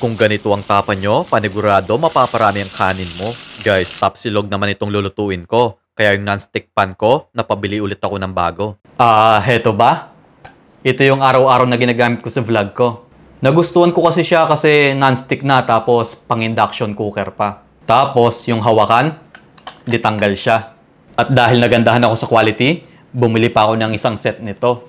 Kung ganito ang tapa nyo, panigurado mapaparami ang kanin mo. Guys, top silog naman itong lulutuin ko. Kaya yung non-stick pan ko, napabili ulit ako ng bago. Heto ba? Ito yung araw-araw na ginagamit ko sa vlog ko. Nagustuhan ko kasi siya kasi non-stick na tapos pang-induction cooker pa. Tapos yung hawakan, ditanggal siya. At dahil nagandahan ako sa quality, bumili pa ako ng isang set nito.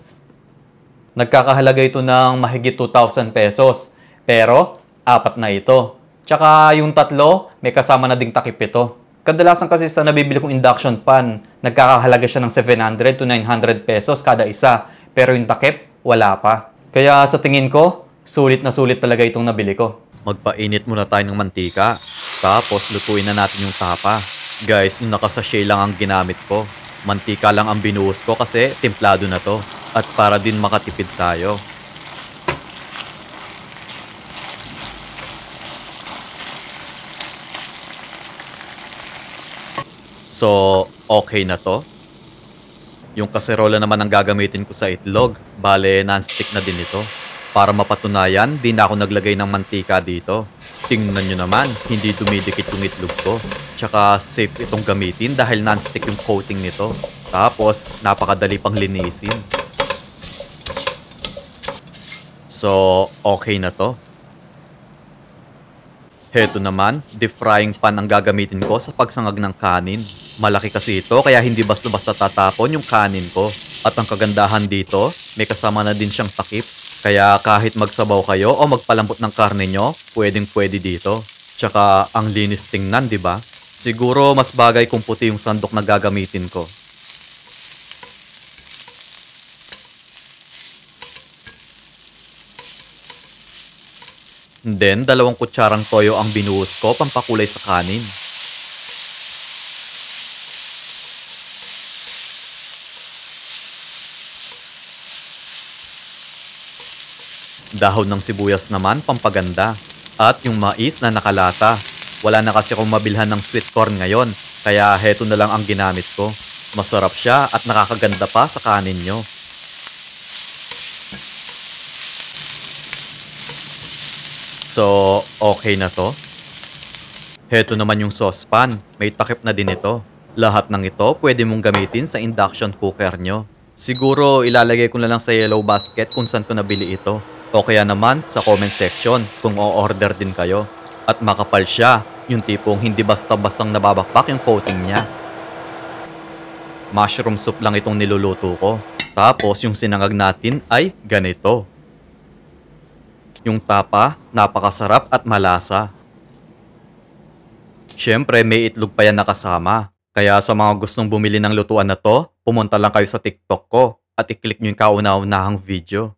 Nagkakahalaga ito ng mahigit 2,000 pesos. Pero, apat na ito. Tsaka yung tatlo, may kasama na ding takip ito. Kadalasan kasi sa nabibili kong induction pan, nagkakahalaga siya ng 700 to 900 pesos kada isa. Pero yung takip, wala pa. Kaya sa tingin ko, sulit na sulit talaga itong nabili ko. Magpainit muna tayo ng mantika. Tapos lutuin na natin yung tapa. Guys, yung nakasashay lang ang ginamit ko. Mantika lang ang binuhos ko kasi templado na to. At para din makatipid tayo. So, okay na to. Yung kaserola naman ang gagamitin ko sa itlog. Bale, non-stick na din ito. Para mapatunayan, di na ako naglagay ng mantika dito. Tingnan nyo naman, hindi dumidikit yung itlog ko. Tsaka safe itong gamitin dahil non-stick yung coating nito. Tapos, napakadali pang linisin. So, okay na to. Heto naman, deep frying pan ang gagamitin ko sa pagsangag ng kanin. Malaki kasi ito kaya hindi basta-basta tatapon yung kanin ko. At ang kagandahan dito, may kasama na din siyang takip. Kaya kahit magsabaw kayo o magpalambot ng karne nyo, pwedeng-pwede dito. Tsaka ang linis tingnan, di ba? Siguro mas bagay kung puti yung sandok na gagamitin ko. Then, 2 kutsarang toyo ang binuhos ko pampakulay sa kanin. Dahon ng sibuyas naman, pampaganda. At yung mais na nakalata. Wala na kasi akong mabilhan ng sweet corn ngayon. Kaya heto na lang ang ginamit ko. Masarap siya at nakakaganda pa sa kanin nyo. So, okay na to. Heto naman yung saucepan. May takip na din ito. Lahat ng ito pwede mong gamitin sa induction cooker nyo. Siguro ilalagay ko na lang sa yellow basket kung saan ko nabili ito. O kaya naman sa comment section kung o-order din kayo. At makapal siya, yung tipong hindi basta-bastang nababakbak yung coating niya. Mushroom soup lang itong niluluto ko. Tapos yung sinangag natin ay ganito. Yung tapa, napakasarap at malasa. Siyempre, may itlog pa yan nakasama. Kaya sa mga gustong bumili ng lutuan na to, pumunta lang kayo sa TikTok ko at i-click nyo yung kauna-unahang video.